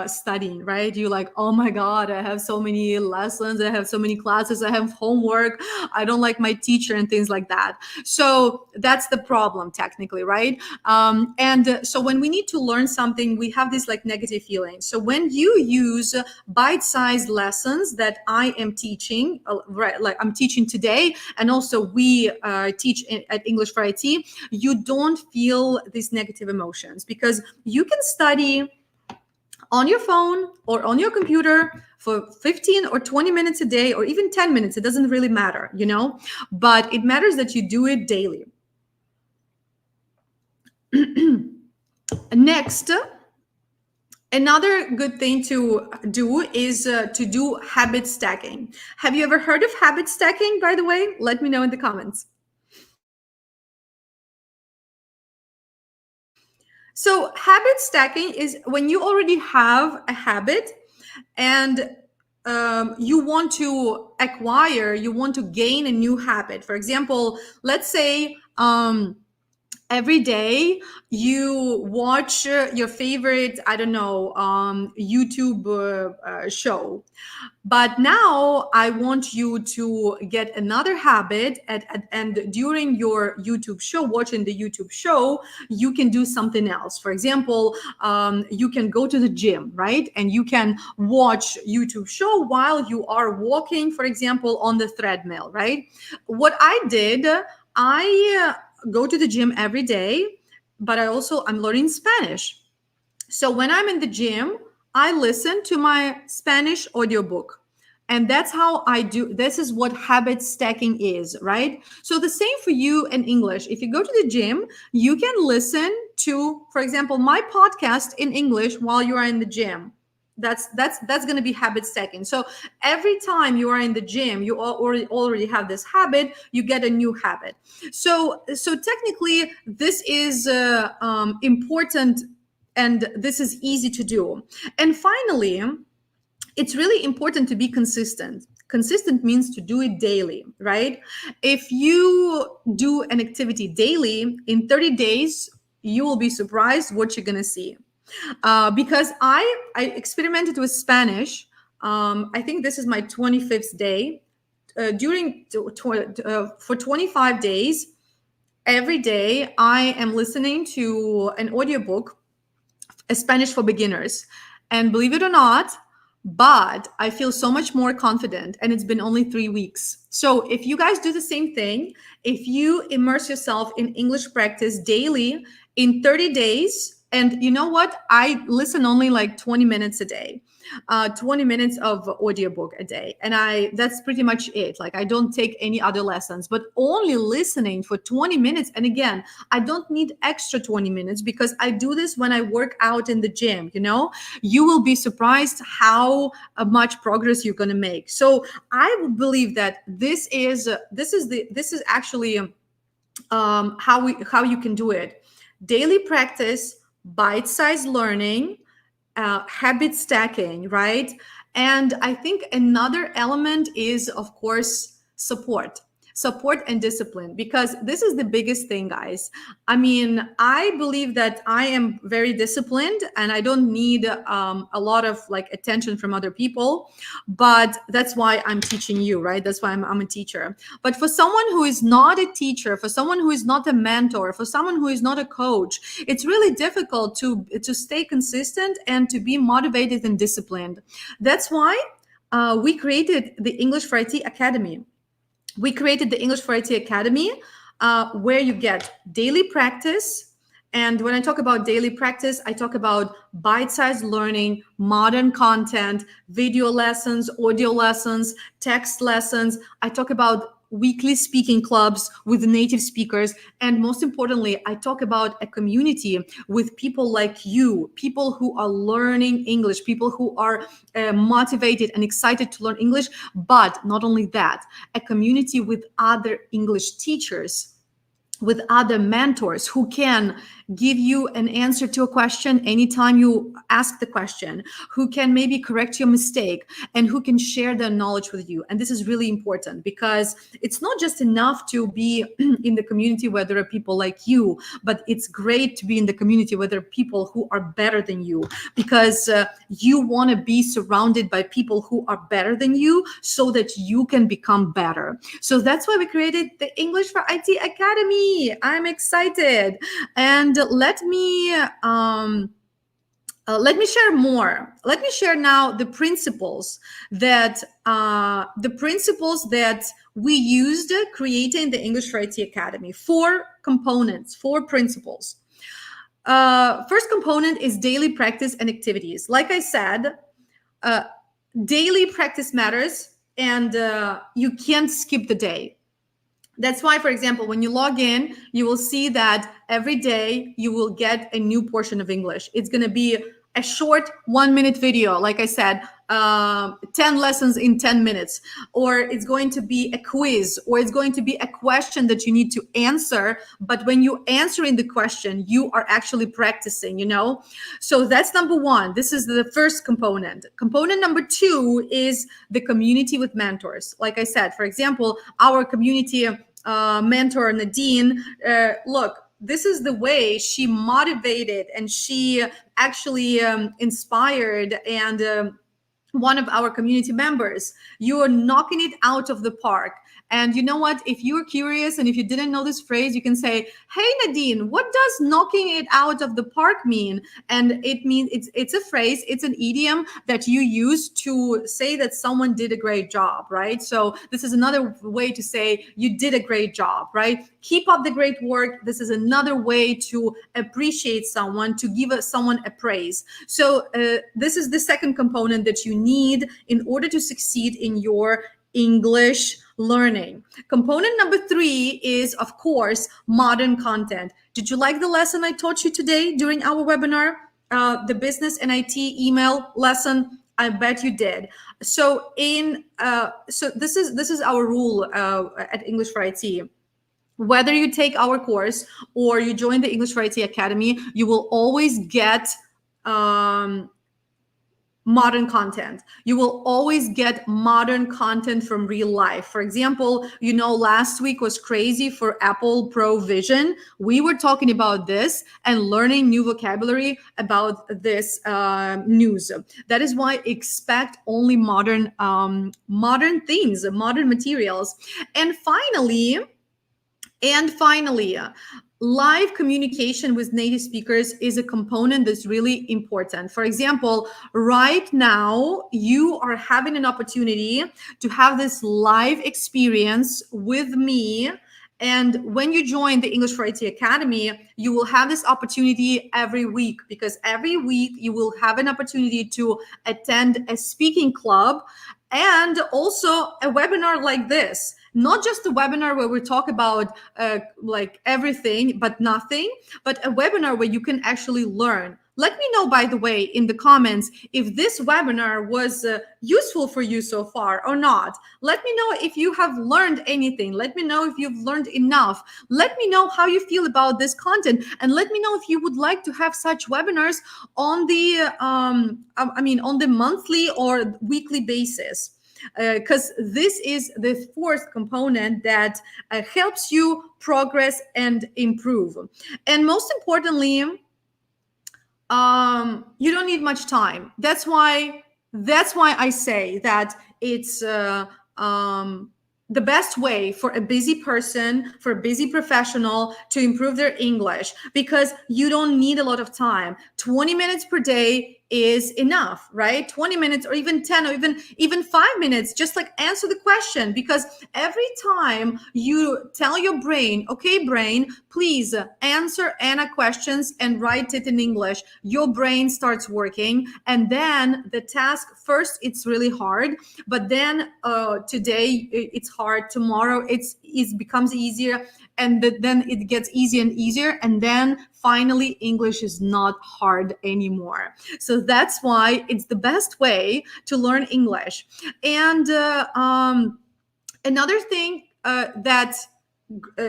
studying, right? You're like, oh my God, I have so many lessons, I have so many classes, I have homework, I don't like my teacher, and things like that. So that's the problem, technically, right? So when we need to learn something, we have this like negative feeling. So when you use bite-sized lessons that I am teaching, right, like I'm teaching today, and also we teach at English for IT, you don't feel these negative emotions, because you can study on your phone or on your computer for 15 or 20 minutes a day, or even 10 minutes. It doesn't really matter, but it matters that you do it daily. Next, another good thing to do is to do habit stacking. Have you ever heard of habit stacking, by the way? Let me know in the comments. So habit stacking is when you already have a habit and you want to acquire, you want to gain a new habit. For example, let's say every day you watch your favorite, I don't know, YouTube show. But now I want you to get another habit, and during your YouTube show, watching the YouTube show, you can do something else. For example, you can go to the gym, right? And you can watch YouTube show while you are walking, for example, on the treadmill, right? What I did, I go to the gym every day, but I'm learning Spanish. So when I'm in the gym, I listen to my Spanish audiobook. And that's how I do. This is what habit stacking is, right? So the same for you in English. If you go to the gym, you can listen to, for example, my podcast in English while you are in the gym. That's going to be habit stacking. So every time you are in the gym, you already have this habit, you get a new habit. So technically this is important, and this is easy to do. And finally, it's really important to be consistent. Consistent means to do it daily, right? If you do an activity daily, in 30 days, you will be surprised what you're going to see. Because I experimented with Spanish. I think this is my 25th day. For 25 days, every day I am listening to an audiobook, a Spanish for beginners. And believe it or not, but I feel so much more confident, and it's been only 3 weeks. So if you guys do the same thing, if you immerse yourself in English practice daily in 30 days, and you know what? I listen only like 20 minutes a day. 20 minutes of audiobook a day, and that's pretty much it. Like, I don't take any other lessons, but only listening for 20 minutes. And again, I don't need extra 20 minutes because I do this when I work out in the gym. You will be surprised how much progress you're going to make. So I would believe that this is actually how you can do it. Daily practice, bite-sized learning, habit stacking, right? And I think another element is, of course, support and discipline, because this is the biggest thing, guys. I mean, I believe that I am very disciplined and I don't need a lot of like attention from other people, but that's why I'm teaching you, right? That's why I'm a teacher. But for someone who is not a teacher, for someone who is not a mentor, for someone who is not a coach, it's really difficult to stay consistent and to be motivated and disciplined. That's why we created the English for IT Academy. Where you get daily practice. And when I talk about daily practice, I talk about bite-sized learning, modern content, video lessons, audio lessons, text lessons. I talk about weekly speaking clubs with native speakers. And most importantly, I talk about a community with people like you, people who are learning English, people who are motivated and excited to learn English. But not only that, a community with other English teachers, with other mentors who can give you an answer to a question anytime you ask the question, who can maybe correct your mistake, and who can share their knowledge with you. And this is really important, because it's not just enough to be in the community where there are people like you, but it's great to be in the community where there are people who are better than you, because you want to be surrounded by people who are better than you so that you can become better. So that's why we created the English for IT Academy. I'm excited. And let me share more. Let me share now the principles that we used creating the English for IT Academy. 4 components, 4 principles. First component is daily practice and activities. Like I said, daily practice matters, and you can't skip the day. That's why, for example, when you log in, you will see that every day you will get a new portion of English. It's going to be a short 1-minute video, like I said, 10 lessons in 10 minutes, or it's going to be a quiz, or it's going to be a question that you need to answer. But when you answering the question, you are actually practicing, So that's number 1. This is the first component. Component number 2 is the community with mentors. Like I said, for example, our community mentor, Nadine, look, this is the way she motivated and she actually inspired and one of our community members. You are knocking it out of the park. And you know what? If you're curious and if you didn't know this phrase, you can say, "Hey, Nadine, what does knocking it out of the park mean?" And it means it's a phrase, it's an idiom that you use to say that someone did a great job, right? So this is another way to say you did a great job, right? Keep up the great work. This is another way to appreciate someone, to give someone a praise. So this is the second component that you need in order to succeed in your English learning. Component number 3 is, of course, modern content. Did you like the lesson I taught you today during our webinar? The business and IT email lesson? I bet you did. So this is our rule at English for IT. Whether you take our course or you join the English for IT Academy, you will always get modern content. You will always get modern content from real life. For example, last week was crazy for Apple Pro Vision. We were talking about this and learning new vocabulary about this news. That is why expect only modern things, modern materials. And finally, And finally, live communication with native speakers is a component that's really important. For example, right now, you are having an opportunity to have this live experience with me. And when you join the English for IT Academy, you will have this opportunity every week, because every week you will have an opportunity to attend a speaking club and also a webinar like this. Not just a webinar where we talk about like everything but nothing, but a webinar where you can actually learn. Let me know, by the way, in the comments if this webinar was useful for you so far or not. Let me know if you have learned anything. Let me know if you've learned enough. Let me know how you feel about this content, and let me know if you would like to have such webinars on the on the monthly or weekly basis, because this is the fourth component that helps you progress and improve. And most importantly, you don't need much time. That's why I say that it's the best way for a busy person, for a busy professional to improve their English, because you don't need a lot of time. 20 minutes per day is enough, right? 20 minutes or even 10 or even 5 minutes, just like answer the question. Because every time you tell your brain, okay, brain, please answer Anna questions and write it in English, your brain starts working. And then the task, first it's really hard, but then today it's hard, tomorrow it becomes easier, and then it gets easier and easier, and then finally English is not hard anymore. So that's why it's the best way to learn English. And another thing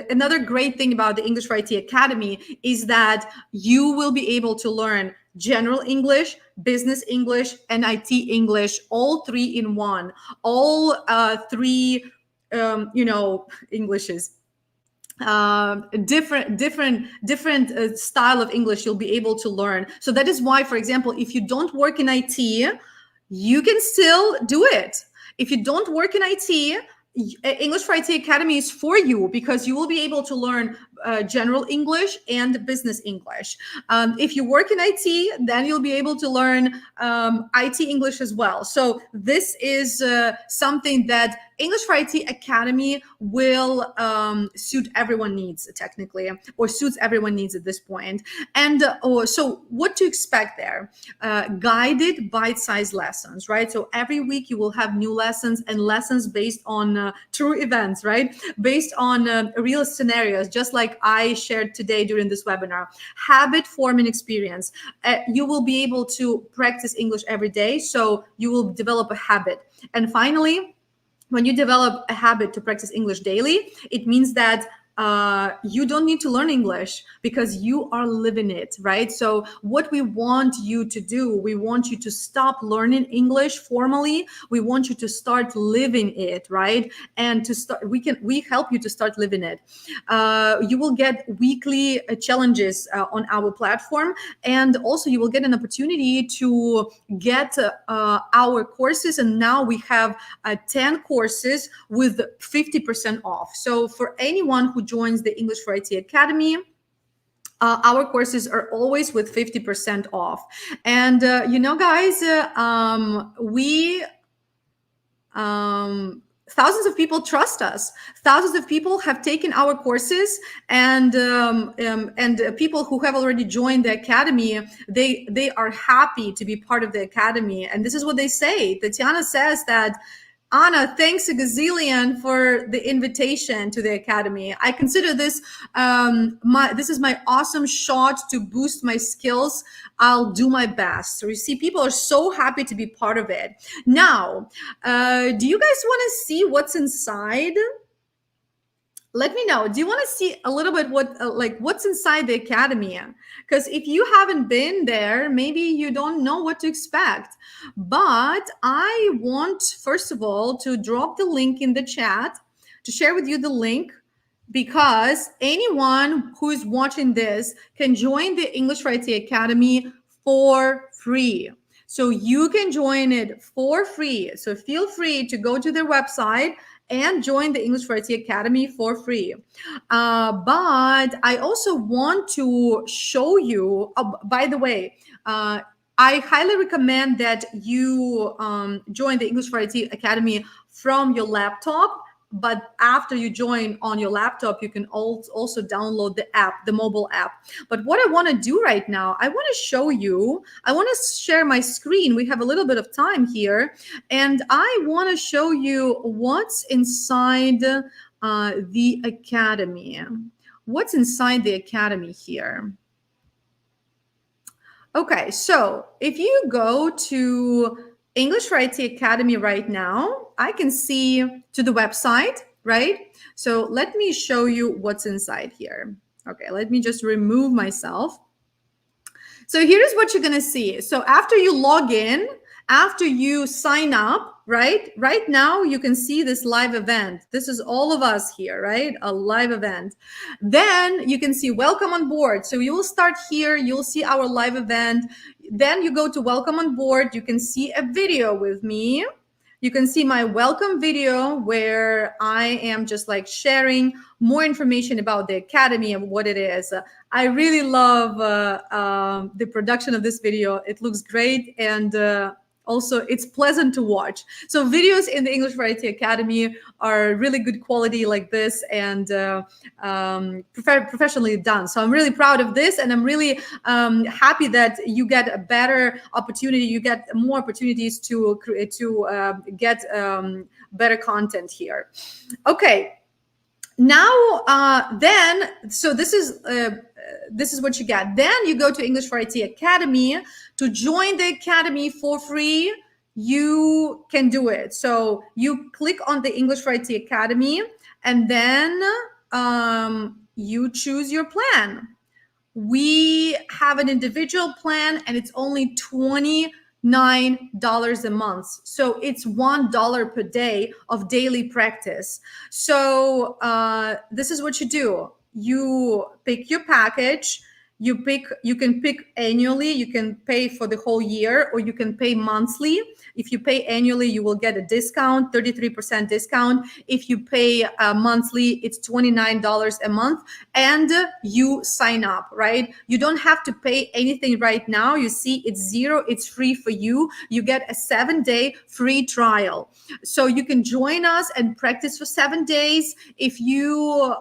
another great thing about the English for IT Academy is that you will be able to learn general English, business English, and IT English, all three in one, all three Englishes, different style of English you'll be able to learn. So that is why, for example, if you don't work in IT, you can still do it. If you don't work in IT, English for IT Academy is for you, because you will be able to learn general English and business English. If you work in IT, then you'll be able to learn IT English as well. So this is something that English for IT Academy will suit everyone needs, technically, or suits everyone needs at this point. And so what to expect there? Guided bite-sized lessons, right? So every week you will have new lessons, and lessons based on true events, right? Based on real scenarios, just like I shared today during this webinar. Habit forming experience. You will be able to practice English every day, so you will develop a habit. And finally, when you develop a habit to practice English daily, it means that you don't need to learn English, because you are living it, right? So what we want you to do, we want you to stop learning English formally. We want you to start living it, right? And to start, we help you to start living it. You will get weekly challenges on our platform, and also you will get an opportunity to get our courses. And now we have 10 courses with 50% off. So for anyone who joins the English for IT Academy, our courses are always with 50% off. And guys, thousands of people trust us. Thousands of people have taken our courses, and people who have already joined the academy, they are happy to be part of the academy. And this is what they say. Tatiana says that, Anna, thanks a gazillion for the invitation to the academy. I consider this this is my awesome shot to boost my skills. I'll do my best. So you see, people are so happy to be part of it. Now, do you guys want to see what's inside? Let me know. Do you want to see a little bit what's inside the academy? Because if you haven't been there, maybe you don't know what to expect. But I want, first of all, to drop the link in the chat, to share with you the link, because anyone who is watching this can join the English for IT Academy for free. So you can join it for free. So feel free to go to their website and join the English for IT Academy for free. But I also want to show you, by the way, I highly recommend that you join the English for IT Academy from your laptop. But after you join on your laptop, you can also download the app, the mobile app. But what I want to do right now, I want to show you, I want to share my screen. We have a little bit of time here, and I want to show you what's inside the academy. What's inside the academy here? Okay, so if you go to English for IT Academy right now, I can see to the website, right? So let me show you what's inside here. Okay, let me just remove myself. So here's what you're gonna see. So after you log in, after you sign up, right? Right now you can see this live event. This is all of us here, right? A live event. Then you can see welcome on board. So you will start here, you'll see our live event. Then you go to welcome on board. You can see a video with me. You can see my welcome video where I am just like sharing more information about the academy and what it is. I really love the production of this video. It looks great, and also it's pleasant to watch. So videos in the English for IT Academy are really good quality like this, and professionally done. So I'm really proud of this, and I'm really happy that you get a better opportunity. You get more opportunities to get better content here. Okay. Now, so this is what you get. Then you go to English for IT Academy. To join the academy for free, you can do it. So you click on the English for IT Academy, and then you choose your plan. We have an individual plan, and it's only $29 a month. So it's $1 per day of daily practice. So this is what you do. You pick your package. You can pick annually. You can pay for the whole year, or you can pay monthly. If you pay annually, you will get a discount, 33% discount. If you pay monthly, it's $29 a month, and you sign up, right? You don't have to pay anything right now. You see, it's zero. It's free for you. You get a 7-day free trial. So you can join us and practice for 7 days. If you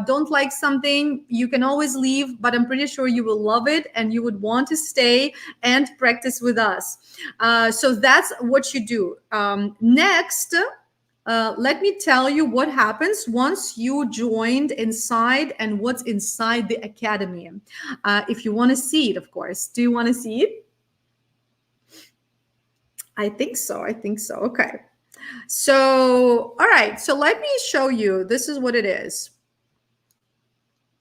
don't like something, you can always leave, but I'm pretty sure you will love it and you would want to stay and practice with us. So that's what you do. Next, let me tell you what happens once you joined inside and what's inside the academy. If you want to see it, of course. Do you want to see it? I think so. Okay. So, all right. So let me show you. This is what it is.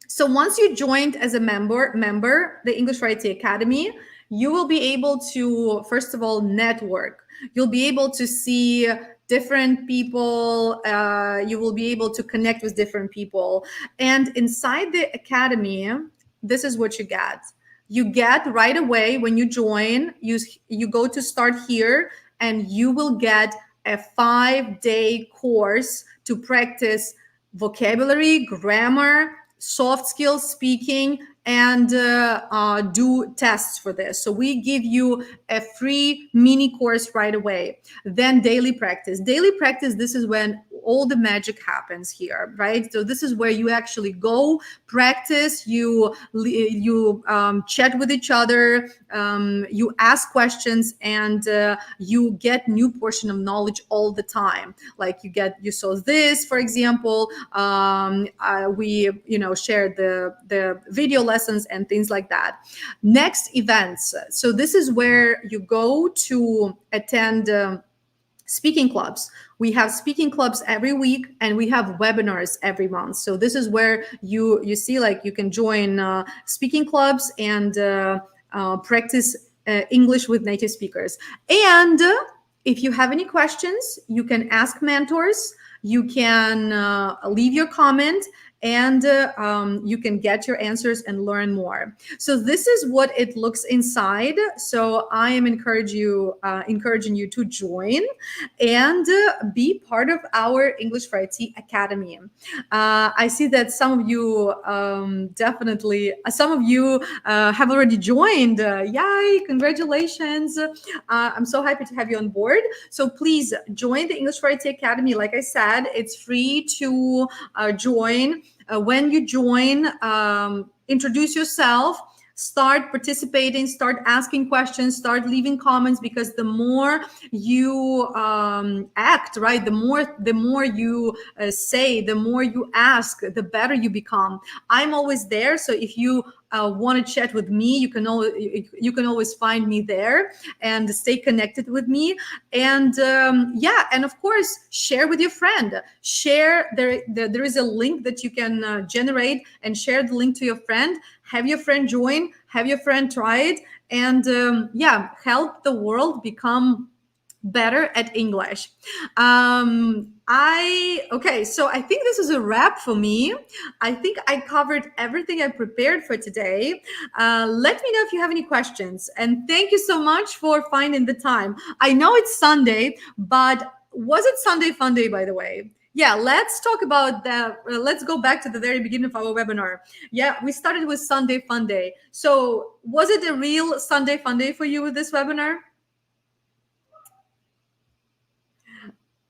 So once you joined as a member, the English for IT Academy, you will be able to, first of all, network. You'll be able to see different people. You will be able to connect with different people. And inside the academy, this is what you get. You get right away when you join, you go to start here, and you will get a 5-day course to practice vocabulary, grammar, soft skills, speaking, and do tests for this. So we give you a free mini course right away. Then daily practice. Daily practice, this is when all the magic happens here, right? So this is where you actually go practice, you chat with each other, you ask questions, and you get new portion of knowledge all the time. Like you saw this, for example, we shared the video lessons and things like that. Next, events. So this is where you go to attend speaking clubs. We have speaking clubs every week, and we have webinars every month. So this is where you see, like, you can join speaking clubs and practice English with native speakers. And if you have any questions, you can ask mentors. You can leave your comment, and you can get your answers and learn more. So this is what it looks inside. So I am encouraging you to join and be part of our English for IT Academy. I see that some of you some of you have already joined. Yay, congratulations. I'm so happy to have you on board. So please join the English for IT Academy. Like I said, it's free to join. When you join, introduce yourself, start participating, start asking questions, start leaving comments, because the more you act, right, the more you say, the more you ask, the better you become. I'm always there, so if you want to chat with me, you can always find me there and stay connected with me. And yeah, and of course, share with your friend. Share there is a link that you can generate and share the link to your friend. Have your friend join, have your friend try it, and yeah, help the world become better at English. Okay, so I think this is a wrap for me. I think I covered everything I prepared for today. Let me know if you have any questions, and thank you so much for finding the time. I know it's Sunday, but was it Sunday Fun Day, by the way? Yeah, let's talk about that. Let's go back to the very beginning of our webinar. Yeah, we started with Sunday Fun Day. So was it a real Sunday Fun Day for you with this webinar?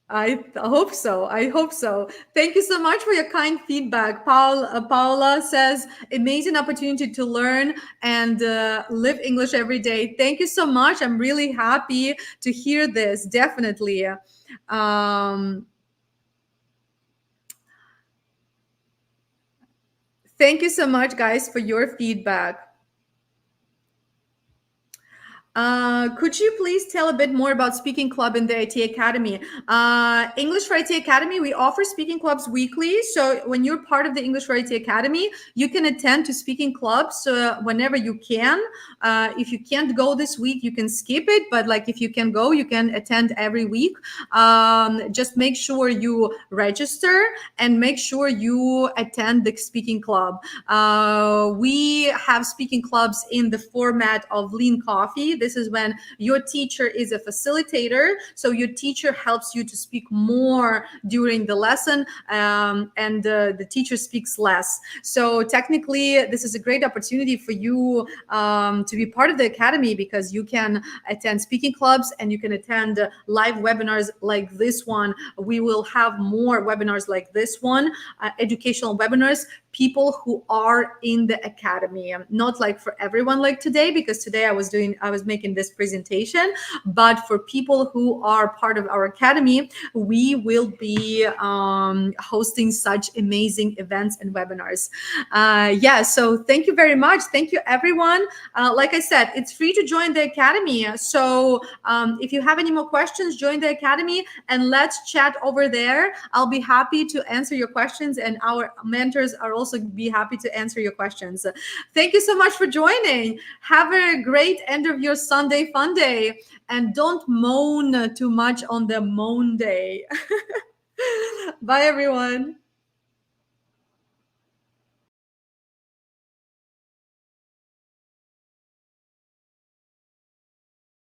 I hope so. I hope so. Thank you so much for your kind feedback. Paula says, amazing opportunity to learn and live English every day. Thank you so much. I'm really happy to hear this. Definitely. Thank you so much, guys, for your feedback. Could you please tell a bit more about Speaking Club in the IT Academy? English for IT Academy, we offer speaking clubs weekly. So when you're part of the English for IT Academy, you can attend to speaking clubs whenever you can. If you can't go this week, you can skip it. But like if you can go, you can attend every week. Just make sure you register and make sure you attend the speaking club. We have speaking clubs in the format of Lean Coffee. This is when your teacher is a facilitator. So your teacher helps you to speak more during the lesson, and the teacher speaks less. So technically, this is a great opportunity for you to be part of the academy, because you can attend speaking clubs and you can attend live webinars like this one. We will have more webinars like this one, educational webinars, people who are in the academy, not like for everyone like today, because today I was making this presentation, but for people who are part of our academy, we will be hosting such amazing events and webinars. Yeah, so thank you very much. Thank you, everyone. Like I said, it's free to join the academy. So if you have any more questions, join the academy and let's chat over there. I'll be happy to answer your questions, and our mentors are also be happy to answer your questions. Thank you so much for joining. Have a great end of your Sunday Fun Day, and don't moan too much on the moan day. Bye, everyone.